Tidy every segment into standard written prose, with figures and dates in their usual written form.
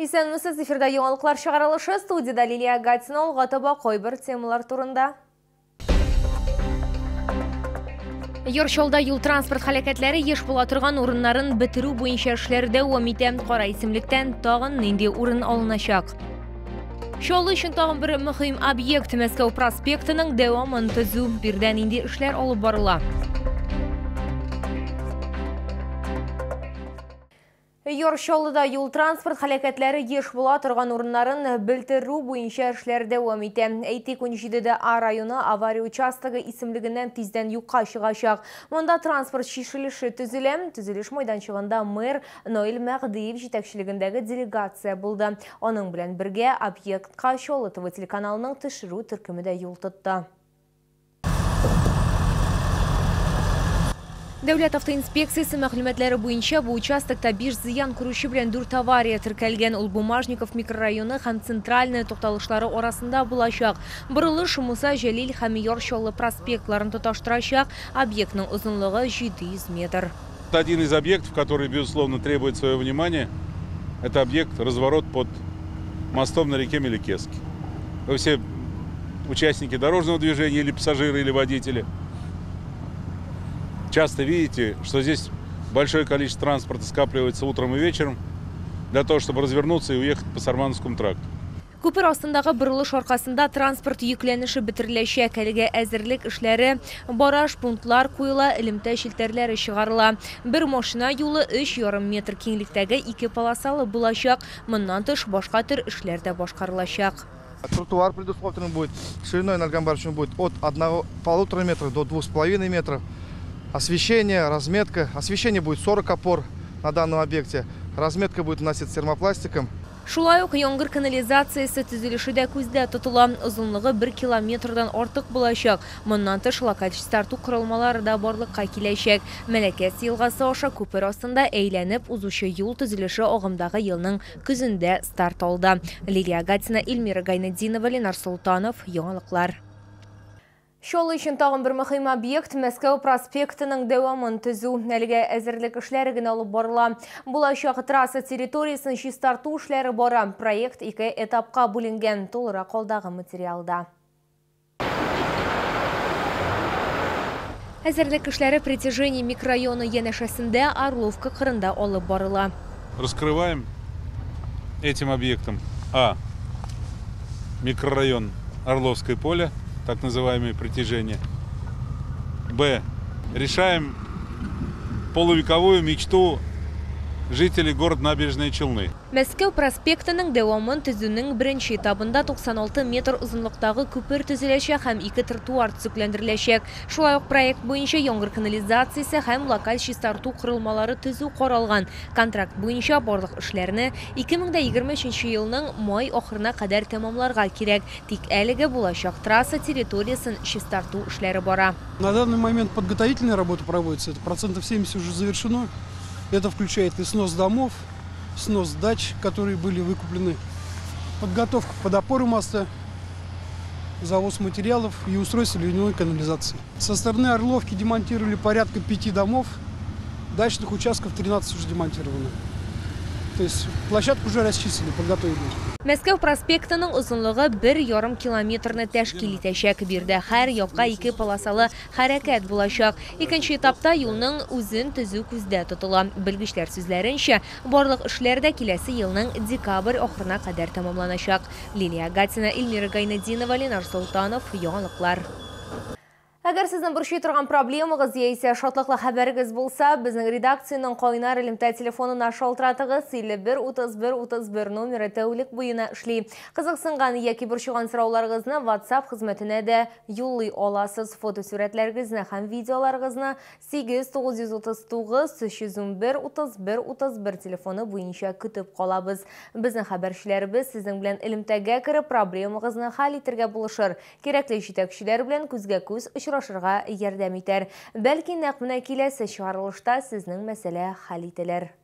Исәнмесез, эфирда яңалыклар чыгарылышы, студияда Лилия Гатина олғатыба койбір темалар турында. Йоршолда юл транспорт халакәтләре еш була торган урыннарын бетерү буенча эшләр дәвам итә. Кара исемлектән тагын нинди урын алыначак? Шулай өчен тагын бер мөһим объект Мәскәү проспектының дәвамын төзү. Бирдә нинди эшләр алып барыла? Йоршолда юл транспорт халакәтләре еш була торган урыннарын белтерү буенча эшләр дәвам итә. Әйтик, 17-дә А районы авария участогы исемлегеннән тиздән юкка чыгачак. Монда транспорт шишелеше төзелә. Төзелеш мәйданчыгында мэр Ноэль Мәгдиев җитәкчелегендәге делегация булды. Аның белән бергә объектка Шолы ТВ телеканалының төшерү төркеме дә юл тотты. Дәүләт автоинспекциясы мәгълүматлары буенча бу участокта 5 зыян күрүче белән 4 авария теркәлгән. Ул Бумажников микрорайоны һәм центральный тукталышлары арасында булачак. Борылыш Муса Җәлил һәм Йоршолы проспектларын тоташтырачак. Объектның озынлыгы 700 метр. Один из объектов, который, безусловно, требует своего внимания, это объект разворот под мостом на реке Меликески. Вы все участники дорожного движения, или пассажиры, или водители, часто видите, что здесь большое количество транспорта скапливается утром и вечером для того, чтобы развернуться и уехать по Сармановскому тракту. Күпер астындагы борылыш аркасында транспорт йөкләнеше бетереләчәк. Әлегә әзерлек эшләре, бараж пунктлар куела, элемтә челтәрләре чыгарыла. Бер машина юлы 3,5 метр киңлектәге 2 полосалы булачак. Моннан тыш башка төр эшләр дә башкарылачак. Тротуар предусмотрен будет, шириной энергоамбарочной будет от 1,5 метра до 2,5 метров. Освещение, разметка. Освещение будет 40 опор на данном объекте. Разметка будет наноситься термопластиком. Шулай ук яңгыр канализациясы төзелеше дә күздә тотыла. Озынлыгы 1 километрдан артык булачак. Моннан тыш локаль чистарту корылмалары да барлыкка киләчәк. Мәләкәс елгасы аша күпер астында әйләнеп узучы юл төзелеше агымдагы елның көзендә старт алды. Лилия Гатина, Эльмира Гайнетдинова, Ленар Султанов, яңалыклар. Шулай өчен тагын бер мөһим объект Мәскәү проспектының дәвамын төзү. Әлегә әзерлек эшләре генә алып барыла. Булачак трасса территориясын чистарту эшләре бара. Проект 2 этапка бүленгән. Тулырак алдагы материалда. Әзерлек эшләре притяжение микрорайоны янәшәсендә Орловка кырында алып барыла. Раскрываем этим объектом микрорайон Орловское поле, так называемые притяжения. Решаем полувековую мечту жителей города Набережные Челны. Мәскәү проспектының дәвамын төзүнең беренче этабында 96 метр озынлыктагы күпер төзеләчәк һәм 2 тротуар төзекләндереләчәк. Шулай ук проект буенча яңгыр канализациясе һәм локаль чистарту корылмалары төзү каралган. Контракт буенча барлык эшләрне 2023 елның май ахырына кадәр тәмамларга кирәк. Тик әлегә булачак трасса территориясын чистарту эшләре бара. На данный момент подготовительная работа проводится. Это процентов 70 уже завершено. Это включает и снос домов, снос дач, которые были выкуплены, подготовка под опоры моста, завоз материалов и устройство ливневой канализации. Со стороны Орловки демонтировали порядка 5 домов, дачных участков 13 уже демонтировано. То есть площадку уже расчистили, подготовили. Мәскәү проспектының озынлыгы 1,5 километрны тәшкил итәчәк. Бирдә һәр якка 2 полосалы хәрәкәт булачак. Икенче этапта юлның үзен төзү күздә тотыла. Белгечләр сүзләренчә, барлык эшләр дә киләсе елның декабрь ахырына кадәр тәмамланачак. Лилия Гатина, Эльмира Гайнетдинова, Ленар Султанов, яңалыклар. Әгәр сезнең бер торган проблемагыз яисә шатлыклы хәбәрегез булса, безнең редакциянең кайнар элемтә телефонына шалтыратыгыз 51-31-31 номеры тәүлек буена эшли. Кызыксынган яки борчыган сорауларыгызны WhatsApp хезмәтенә дә юллый аласыз. Фотосурәтләрегезне һәм видеоларыгызны 8-939-311-31-31 телефоны буенча көтеп калабыз. Безнең хәбәрчеләребез сезнең белән элемтәгә кереп проблемагызны хәл итәргә булышыр. Кирәкле җитәкчеләр белән күзгә-күз очрашырга ярдәм итәр. Бәлки нәкъ менә киләсе чыгарылышта сезнең мәсьәлә хәл ителер.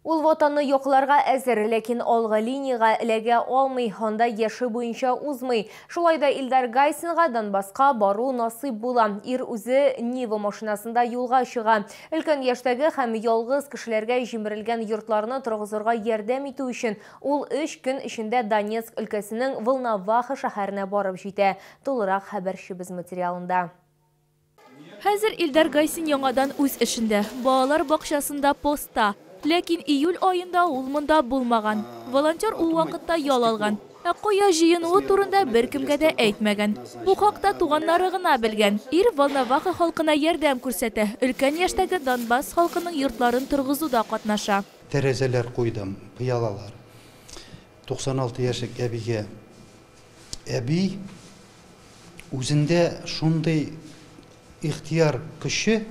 Ул ватанны якларга әзер, ләкин алгы линияга эләгә алмый, анда яшы буенча узмый. Шулай да Илдар Гайсинга Донбасска бару насыйп була. Ир үзе Нива машинасында юлга чыга. Өлкән яшьтәге һәм ялгыз кешеләргә җимерелгән йортларны торгызырга ярдәм итү өчен ул 3 көн эчендә Донецк өлкәсенең Волноваха шәһәренә барып җитә. Тулырак хәбәрчебез материалында. Хәзер Илдар Гайсин яңадан үз эшендә, балалар бакчасында поста. Ләкин июль айында ул монда булмаган. Волонтер ул вакытта ял алган. Куя җыенуы турында беркемгә дә әйтмәгән. Бу хакта туганнары гына белгән. Ир Волноваха халкына ярдәм күрсәтә. Өлкән яшьтәге Донбасс халкының йортларын торгызуда катнаша. Тәрәзәләр куйдым, пыялалар. 96 яшьлек әбигә. Әби үзендә шундый ихтияр көче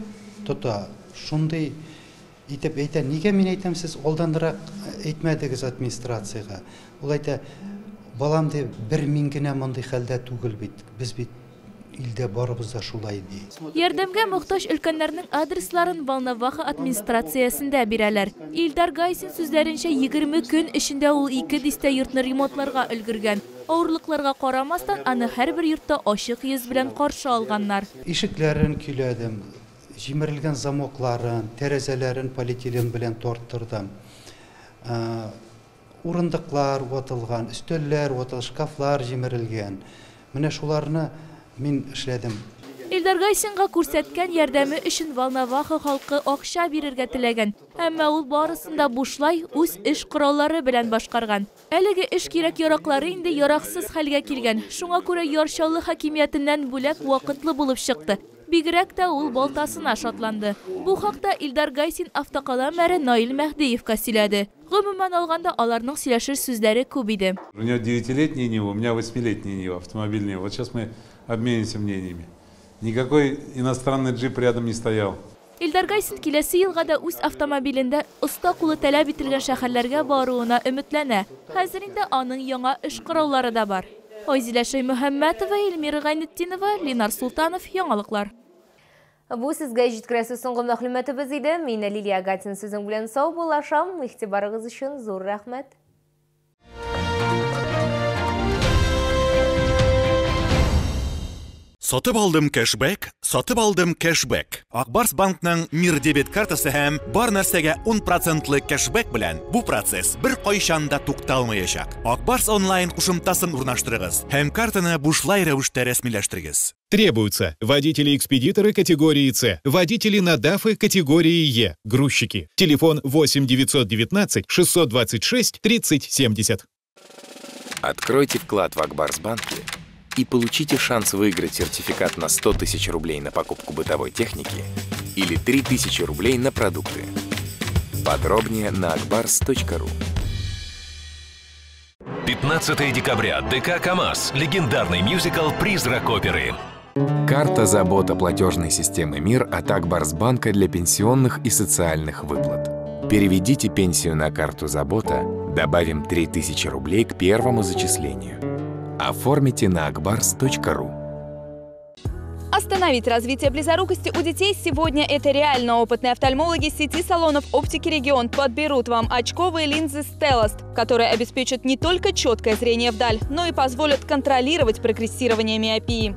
тота, шундый итеп әйтә. Нигә мин әйтәм, сез алданрак әйтмәдегез администрациягә? Ул әйтә, балам дип, бер мин генә мондый хәлдә түгел бит. Без бит илдә барыбыз да шулай ди. Ярдәмгә мохтаҗ өлкәннәрнең адресларын Волноваха администрациясендә бирәләр. Илдар Гайсин сүзләренчә 20 көн эчендә ул 2 дистә йортны ремонтларга өлгергән. Авырлыкларга карамастан, аны һәрбер йортта ачык йөз белән каршы алганнар. Ишекләрен көйләдем, җимерелгән замокларын, тәрәзәләрен полиэтилен белән тарттырдым. Урындыклар ватылган, өстәлләр ватылган, шкафлар җимерелгән. Менә шуларны мин эшләдем. Илдар Гайсинга күрсәткән ярдәме өчен Волноваха халкы акча бирергә теләгән. Әмма ул барысында бушлай үз эш кораллары белән башкарган. Әлеге эш кирәк-яраклары инде яраксыз хәлгә килгән. Шуңа күрә Ярчаллы хакимиятеннән бүләк вакытлы булып чыкты. Бигрәк тә ул балтасына шатланды. Бу хакта Илдар Гайсин автокалам мәре Наил Мәхдиевка сөйләде. Гомумән алганда аларның сөйләшер сүзләре күп иде. У него 9-летний Нива, у меня 8-летний Нива, автомобильный. Вот сейчас мы обменимся мнениями. Никакой иностранный джип рядом не стоял. Илдар Гайсин киләсе елга да үз автомобилендә оста кулы таләп ителгән шәһәрләргә баруына өметләнә. Хәзер инде аның яңа эш кораллары да бар. Айзилә Шәймөхәммәтова, Эльмира Гайнетдинова, Ленар Султанов, яңалыклар. Бу сезгә җиткерәсе соңгы мәгълүматыбыз иде. Мин Лилия Гатин сезнең белән сау булашам. Игътибарыгыз өчен зур рәхмәт. Сатып алдым кэшбэк. Акбарс банкның Мир дебет картасы һәм бар нәрсәгә 10% кэшбэк белән бу процесс бер кайчан да тукталмаячак. Акбарс онлайн кушымтасын урнаштырыгыз һәм картаны бушлай рәвештә рәсмиләштерегез. Требуются водители-экспедиторы категории С, водители на ДАФы категории Е, грузчики. Телефон 8 919 626 30 70. Откройте вклад в Акбарсбанке и получите шанс выиграть сертификат на 100 тысяч рублей на покупку бытовой техники или 3000 рублей на продукты. Подробнее на akbars.ru. 15 декабря. ДК КамАЗ. Легендарный мюзикл «Призрак оперы». Карта забота платежной системы МИР от Акбарсбанка для пенсионных и социальных выплат. Переведите пенсию на карту забота, добавим 3000 рублей к первому зачислению. Оформите на akbars.ru. Остановить развитие близорукости у детей сегодня – это реально. Опытные офтальмологи сети салонов «Оптики Регион» подберут вам очковые линзы Stellast, которые обеспечат не только четкое зрение вдаль, но и позволят контролировать прогрессирование миопии.